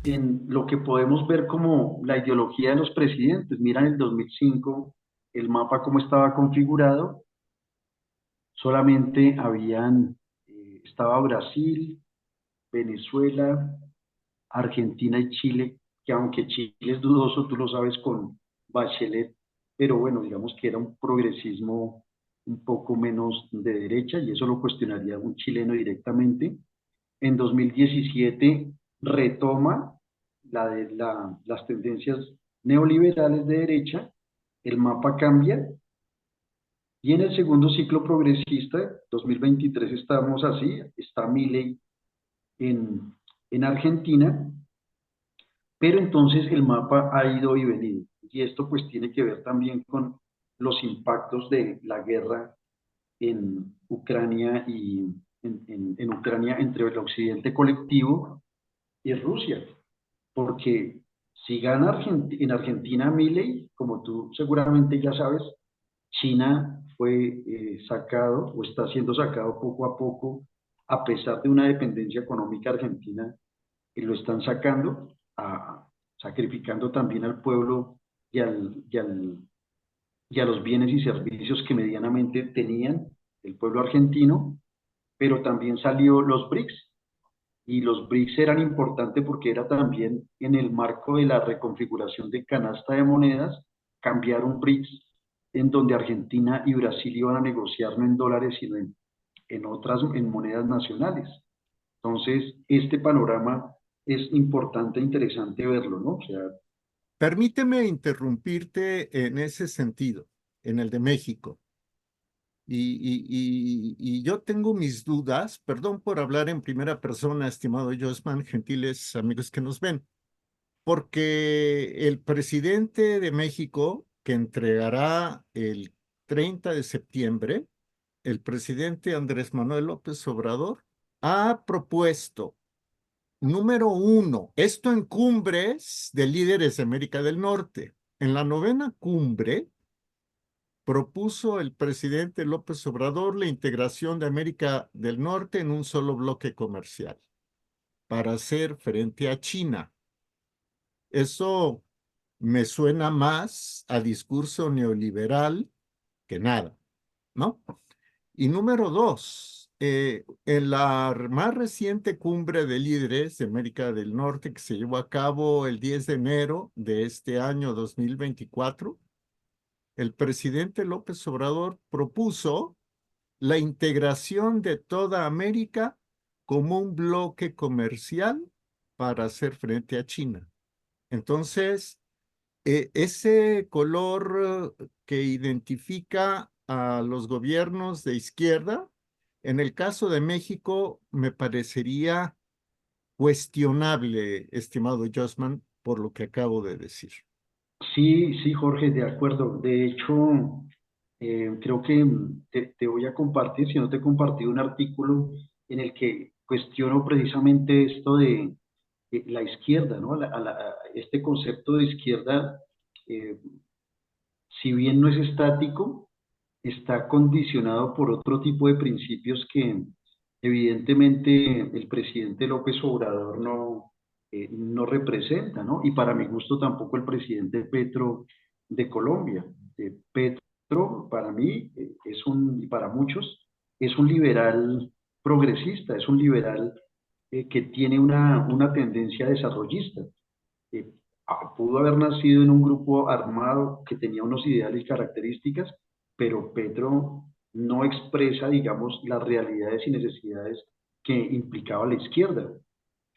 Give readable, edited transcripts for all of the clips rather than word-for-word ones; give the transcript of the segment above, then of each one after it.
en lo que podemos ver como la ideología de los presidentes. Mira en el 2005 el mapa cómo estaba configurado, solamente estaba Brasil, Venezuela, Argentina y Chile, que aunque Chile es dudoso, tú lo sabes con Bachelet, pero bueno, digamos que era un progresismo un poco menos de derecha y eso lo cuestionaría un chileno directamente. En 2017 retoma las tendencias neoliberales de derecha, el mapa cambia y en el segundo ciclo progresista, 2023 estamos así, está Milei en, en Argentina, pero entonces el mapa ha ido y venido. Y esto pues tiene que ver también con los impactos de la guerra en Ucrania en Ucrania entre el occidente colectivo y Rusia. Porque si gana en Argentina Milei, como tú seguramente ya sabes, China fue sacado o está siendo sacado poco a poco, a pesar de una dependencia económica argentina, y lo están sacando, sacrificando también al pueblo y, y a los bienes y servicios que medianamente tenían el pueblo argentino, pero también salió los BRICS, y los BRICS eran importantes porque era también en el marco de la reconfiguración de canasta de monedas, cambiar un BRICS en donde Argentina y Brasil iban a negociar no en dólares, sino en monedas nacionales. Entonces, este panorama es importante e interesante verlo, ¿no? O sea, Permíteme interrumpirte en ese sentido, en el de México. Y yo tengo mis dudas, perdón por hablar en primera persona, estimado Josman, gentiles amigos que nos ven, porque el presidente de México, que entregará el 30 de septiembre, el presidente Andrés Manuel López Obrador, ha propuesto, número uno, esto en cumbres de líderes de América del Norte. En la novena cumbre, propuso el presidente López Obrador la integración de América del Norte en un solo bloque comercial para hacer frente a China. Eso me suena más a discurso neoliberal que nada, ¿no? Y número dos, en la más reciente cumbre de líderes de América del Norte que se llevó a cabo el 10 de enero de este año 2024, el presidente López Obrador propuso la integración de toda América como un bloque comercial para hacer frente a China. Entonces, ese color que identifica a los gobiernos de izquierda, en el caso de México, me parecería cuestionable, estimado Josman, por lo que acabo de decir. sí, sí, Jorge, de acuerdo. De hecho, creo que te voy a compartir, si no te he compartido un artículo en el que cuestiono precisamente esto de la izquierda, ¿no? Este concepto de izquierda, eh, si bien no es estático, está condicionado por otro tipo de principios que evidentemente el presidente López Obrador no representa, ¿no? Y para mi gusto tampoco el presidente Petro de Colombia. Petro, para mí, y para muchos, es un liberal progresista, es un liberal que tiene una tendencia desarrollista. Eh, Pudo haber nacido en un grupo armado que tenía unos ideales y características, pero Petro no expresa, digamos, las realidades y necesidades que implicaba la izquierda.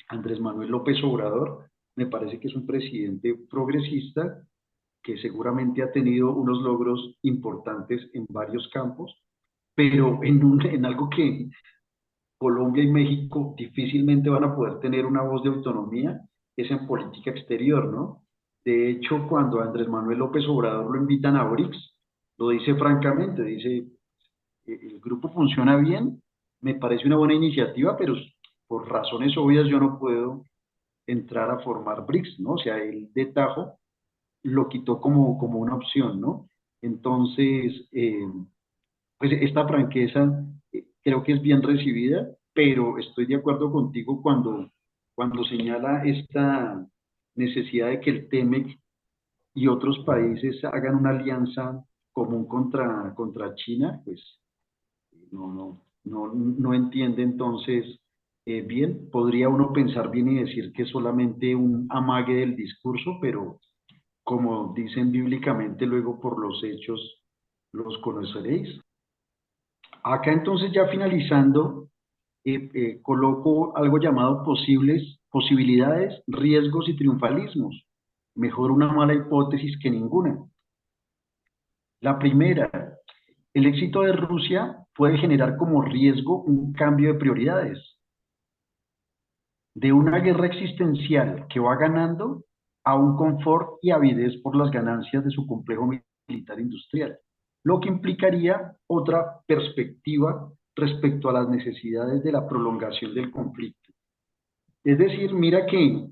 Andrés Manuel López Obrador me parece que es un presidente progresista que seguramente ha tenido unos logros importantes en varios campos, pero en algo que Colombia y México difícilmente van a poder tener una voz de autonomía, es en política exterior, ¿no? De hecho, cuando Andrés Manuel López Obrador lo invitan a BRICS, lo dice francamente, dice, el grupo funciona bien, me parece una buena iniciativa, pero por razones obvias yo no puedo entrar a formar BRICS, ¿no? O sea, él de tajo lo quitó como una opción, ¿no? Entonces, pues esta franqueza creo que es bien recibida, pero estoy de acuerdo contigo cuando cuando señala esta necesidad de que el TEMEC y otros países hagan una alianza común contra China, pues no entiende entonces bien. Podría uno pensar bien y decir que es solamente un amague del discurso, pero como dicen bíblicamente, luego por los hechos los conoceréis. Acá entonces ya finalizando, coloco algo llamado posibilidades, riesgos y triunfalismos. Mejor una mala hipótesis que ninguna. La primera, el éxito de Rusia puede generar como riesgo un cambio de prioridades, de una guerra existencial que va ganando a un confort y avidez por las ganancias de su complejo militar industrial, lo que implicaría otra perspectiva respecto a las necesidades de la prolongación del conflicto. Es decir, mira que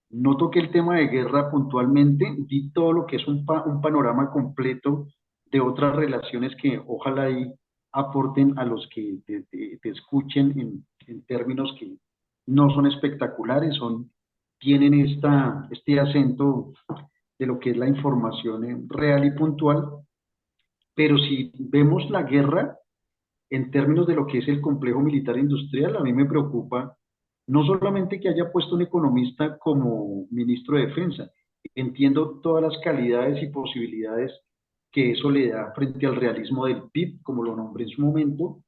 no toqué el tema de guerra puntualmente, di todo lo que es un panorama completo de otras relaciones que ojalá ahí aporten a los que te escuchen en términos que no son espectaculares, tienen este acento de lo que es la información real y puntual, pero si vemos la guerra en términos de lo que es el complejo militar industrial, a mí me preocupa no solamente que haya puesto un economista como ministro de Defensa, entiendo todas las calidades y posibilidades que eso le da frente al realismo del PIB, como lo nombré en su momento,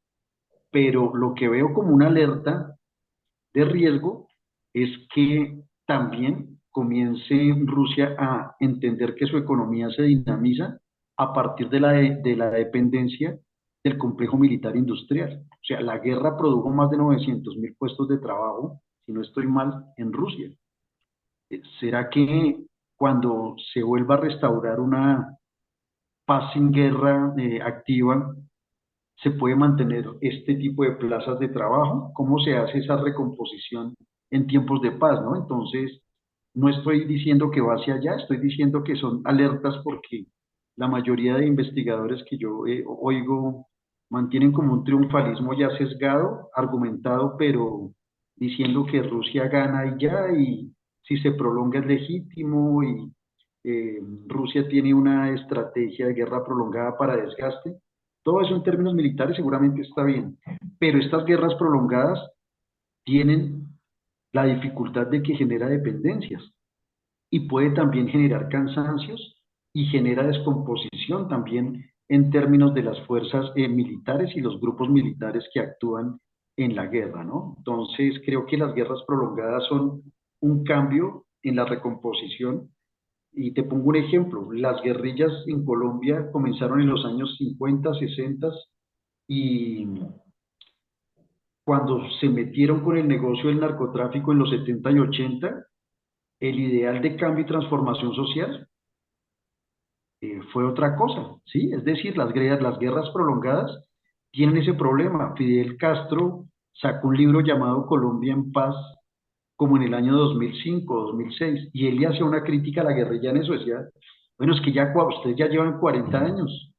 pero lo que veo como una alerta de riesgo es que también comience Rusia a entender que su economía se dinamiza a partir de la dependencia del complejo militar industrial. O sea, la guerra produjo más de 900.000 puestos de trabajo, si no estoy mal, en Rusia. ¿Será que cuando se vuelva a restaurar una paz sin guerra activa, se puede mantener este tipo de plazas de trabajo? ¿Cómo se hace esa recomposición en tiempos de paz, no? Entonces, no estoy diciendo que va hacia allá, estoy diciendo que son alertas porque la mayoría de investigadores que yo oigo mantienen como un triunfalismo ya sesgado, argumentado, pero diciendo que Rusia gana y ya, y si se prolonga es legítimo, y Rusia tiene una estrategia de guerra prolongada para desgaste. Todo eso en términos militares seguramente está bien, pero estas guerras prolongadas tienen la dificultad de que genera dependencias y puede también generar cansancios y genera descomposición también en términos de las fuerzas militares y los grupos militares que actúan en la guerra, ¿no? Entonces, creo que las guerras prolongadas son un cambio en la recomposición. Y te pongo un ejemplo, las guerrillas en Colombia comenzaron en los años 50, 60, y cuando se metieron con el negocio del narcotráfico en los 70 y 80, el ideal de cambio y transformación social fue otra cosa, ¿sí? Es decir, las guerras prolongadas tienen ese problema. Fidel Castro sacó un libro llamado Colombia en Paz como en el año 2005, 2006, y él le hacía una crítica a la guerrilla en eso, decía, bueno, es que ya ustedes ya llevan 40 años,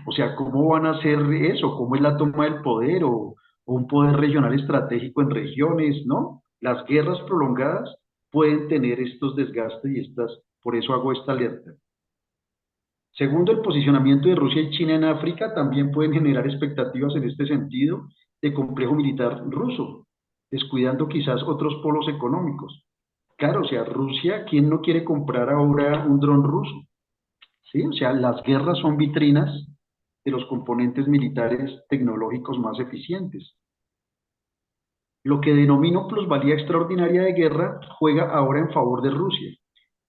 o sea, ¿cómo van a hacer eso? ¿Cómo es la toma del poder o un poder regional estratégico en regiones? ¿No? Las guerras prolongadas pueden tener estos desgastes y por eso hago esta alerta. Segundo, el posicionamiento de Rusia y China en África también pueden generar expectativas en este sentido de complejo militar ruso, descuidando quizás otros polos económicos. Claro, o sea, Rusia, ¿quién no quiere comprar ahora un dron ruso? ¿Sí? O sea, las guerras son vitrinas de los componentes militares tecnológicos más eficientes. Lo que denomino plusvalía extraordinaria de guerra juega ahora en favor de Rusia,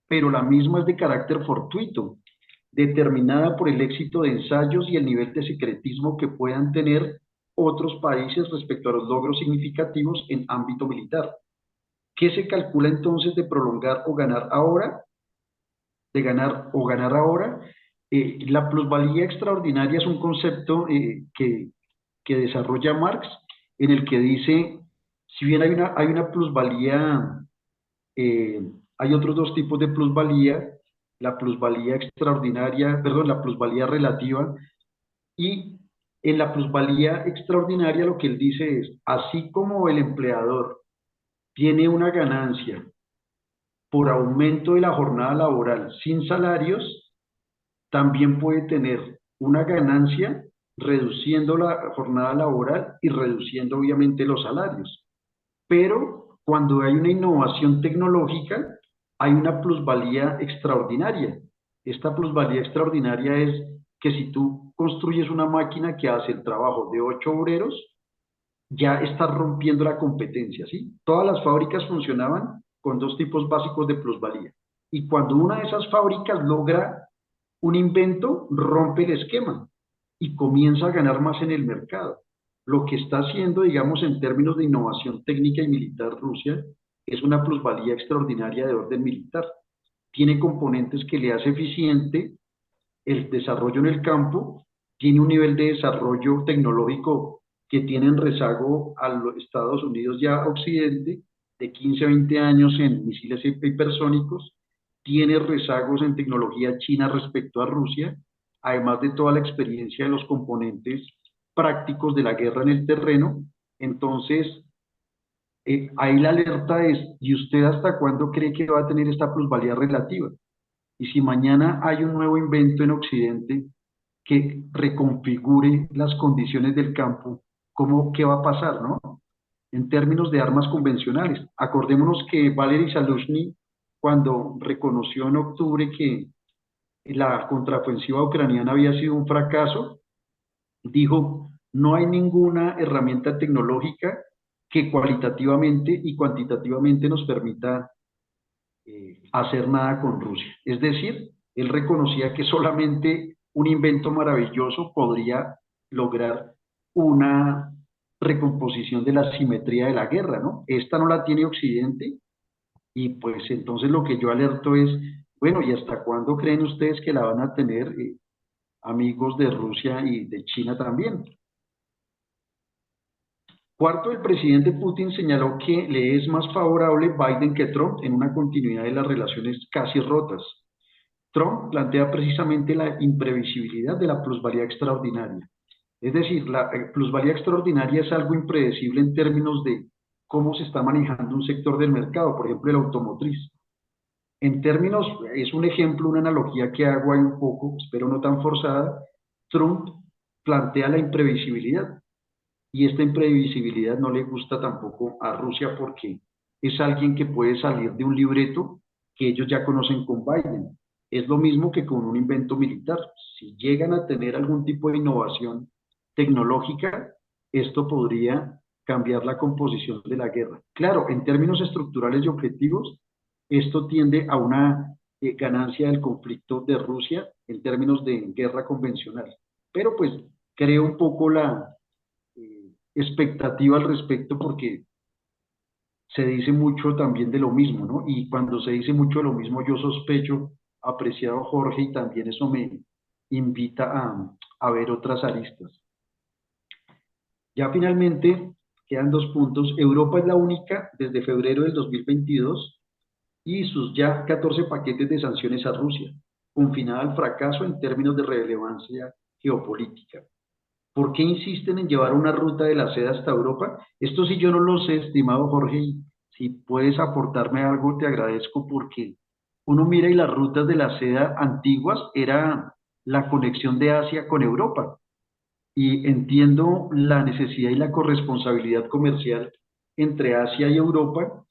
pero la misma es de carácter fortuito, determinada por el éxito de ensayos y el nivel de secretismo que puedan tener otros países respecto a los logros significativos en ámbito militar. ¿Qué se calcula entonces de prolongar o ganar ahora? De ganar o ganar ahora. La plusvalía extraordinaria es un concepto que desarrolla Marx, en el que dice, si bien hay una plusvalía, eh, hay otros dos tipos de plusvalía, la plusvalía extraordinaria, perdón, la plusvalía relativa, y en la plusvalía extraordinaria lo que él dice es, así como el empleador tiene una ganancia por aumento de la jornada laboral sin salarios, también puede tener una ganancia reduciendo la jornada laboral y reduciendo obviamente los salarios. Pero cuando hay una innovación tecnológica, hay una plusvalía extraordinaria. Esta plusvalía extraordinaria es que si tú construyes una máquina que hace el trabajo de 8 obreros, ya estás rompiendo la competencia, ¿sí? Todas las fábricas funcionaban con dos tipos básicos de plusvalía. Y cuando una de esas fábricas logra un invento, rompe el esquema y comienza a ganar más en el mercado. Lo que está haciendo, digamos, en términos de innovación técnica y militar Rusia, es una plusvalía extraordinaria de orden militar. Tiene componentes que le hace eficiente el desarrollo en el campo, tiene un nivel de desarrollo tecnológico que tienen rezago a los Estados Unidos ya Occidente, de 15 a 20 años en misiles hipersónicos, tiene rezagos en tecnología china respecto a Rusia, además de toda la experiencia de los componentes prácticos de la guerra en el terreno. Entonces, ahí la alerta es, ¿y usted hasta cuándo cree que va a tener esta plusvalía relativa? Y si mañana hay un nuevo invento en Occidente que reconfigure las condiciones del campo, ¿qué va a pasar, no? En términos de armas convencionales. Acordémonos que Valery Zaluzhny, cuando reconoció en octubre que la contraofensiva ucraniana había sido un fracaso, dijo, no hay ninguna herramienta tecnológica que cualitativamente y cuantitativamente nos permita hacer nada con Rusia. Es decir, él reconocía que solamente un invento maravilloso podría lograr una recomposición de la simetría de la guerra, ¿no? Esta no la tiene Occidente y pues entonces lo que yo alerto es, bueno, ¿y hasta cuándo creen ustedes que la van a tener amigos de Rusia y de China también? Cuarto, el presidente Putin señaló que le es más favorable Biden que Trump en una continuidad de las relaciones casi rotas. Trump plantea precisamente la imprevisibilidad de la plusvalía extraordinaria. Es decir, la plusvalía extraordinaria es algo impredecible en términos de cómo se está manejando un sector del mercado, por ejemplo, el automotriz. En términos, es un ejemplo, una analogía que hago ahí un poco, espero no tan forzada. Trump plantea la imprevisibilidad y esta imprevisibilidad no le gusta tampoco a Rusia porque es alguien que puede salir de un libreto que ellos ya conocen con Biden. Es lo mismo que con un invento militar. Si llegan a tener algún tipo de innovación tecnológica, esto podría cambiar la composición de la guerra. Claro, en términos estructurales y objetivos, esto tiende a una ganancia del conflicto de Rusia en términos de guerra convencional. Pero pues creo un poco la expectativa al respecto porque se dice mucho también de lo mismo, ¿no? Y cuando se dice mucho de lo mismo, yo sospecho, apreciado Jorge, y también eso me invita a ver otras aristas. Ya finalmente, quedan 2 puntos. Europa es la única desde febrero del 2022 y sus ya 14 paquetes de sanciones a Rusia, confinada al fracaso en términos de relevancia geopolítica. ¿Por qué insisten en llevar una ruta de la seda hasta Europa? Esto sí yo no lo sé, estimado Jorge, y si puedes aportarme algo, te agradezco porque uno mira y las rutas de la seda antiguas era la conexión de Asia con Europa. Y entiendo la necesidad y la corresponsabilidad comercial entre Asia y Europa,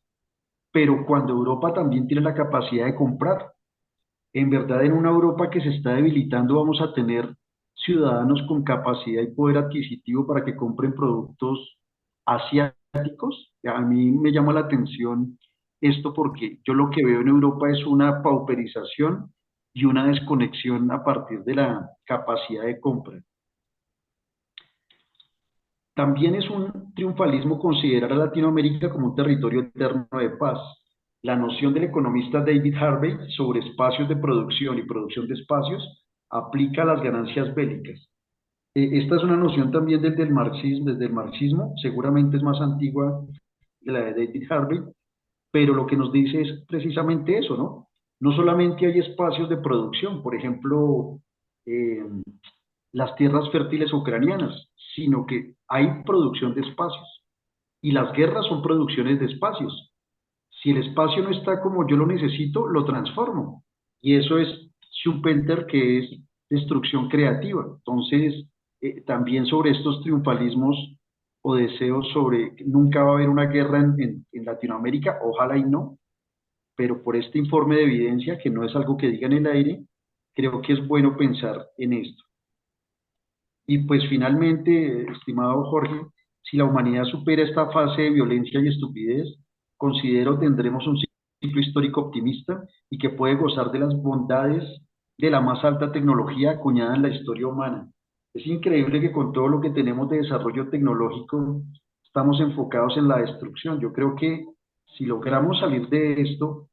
pero cuando Europa también tiene la capacidad de comprar. En verdad, en una Europa que se está debilitando, vamos a tener ciudadanos con capacidad y poder adquisitivo para que compren productos asiáticos. A mí me llama la atención esto porque yo lo que veo en Europa es una pauperización y una desconexión a partir de la capacidad de compra. También es un triunfalismo considerar a Latinoamérica como un territorio eterno de paz. La noción del economista David Harvey sobre espacios de producción y producción de espacios aplica a las ganancias bélicas. Esta es una noción también desde el marxismo, seguramente es más antigua que la de David Harvey, pero lo que nos dice es precisamente eso, ¿no? No solamente hay espacios de producción, por ejemplo, eh, las tierras fértiles ucranianas, sino que hay producción de espacios. Y las guerras son producciones de espacios. Si el espacio no está como yo lo necesito, lo transformo. Y eso es Schumpeter, que es destrucción creativa. Entonces, también sobre estos triunfalismos o deseos sobre nunca va a haber una guerra en Latinoamérica, ojalá y no, pero por este informe de evidencia, que no es algo que diga en el aire, creo que es bueno pensar en esto. Y pues finalmente, estimado Jorge, si la humanidad supera esta fase de violencia y estupidez, considero tendremos un ciclo histórico optimista y que puede gozar de las bondades de la más alta tecnología acuñada en la historia humana. Es increíble que con todo lo que tenemos de desarrollo tecnológico estamos enfocados en la destrucción. Yo creo que si logramos salir de esto,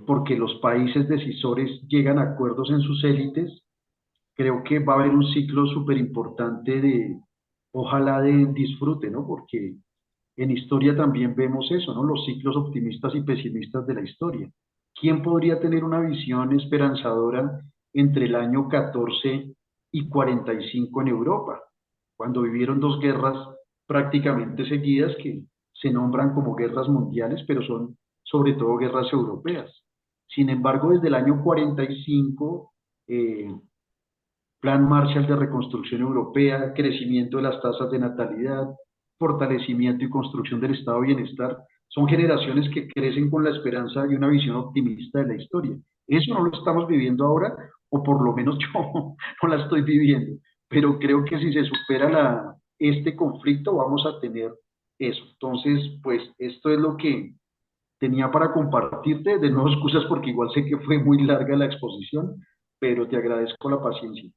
porque los países decisores llegan a acuerdos en sus élites, creo que va a haber un ciclo súper importante de, ojalá de disfrute, ¿no? Porque en historia también vemos eso, ¿no? Los ciclos optimistas y pesimistas de la historia. ¿Quién podría tener una visión esperanzadora entre el año 14 y 45 en Europa, cuando vivieron dos guerras prácticamente seguidas que se nombran como guerras mundiales, pero son sobre todo guerras europeas? Sin embargo, desde el año 45, Plan Marshall de Reconstrucción Europea, crecimiento de las tasas de natalidad, fortalecimiento y construcción del estado de bienestar, son generaciones que crecen con la esperanza y una visión optimista de la historia. Eso no lo estamos viviendo ahora, o por lo menos yo no la estoy viviendo, pero creo que si se supera este conflicto vamos a tener eso. Entonces, pues esto es lo que tenía para compartirte. De nuevo, excusas porque igual sé que fue muy larga la exposición, pero te agradezco la paciencia.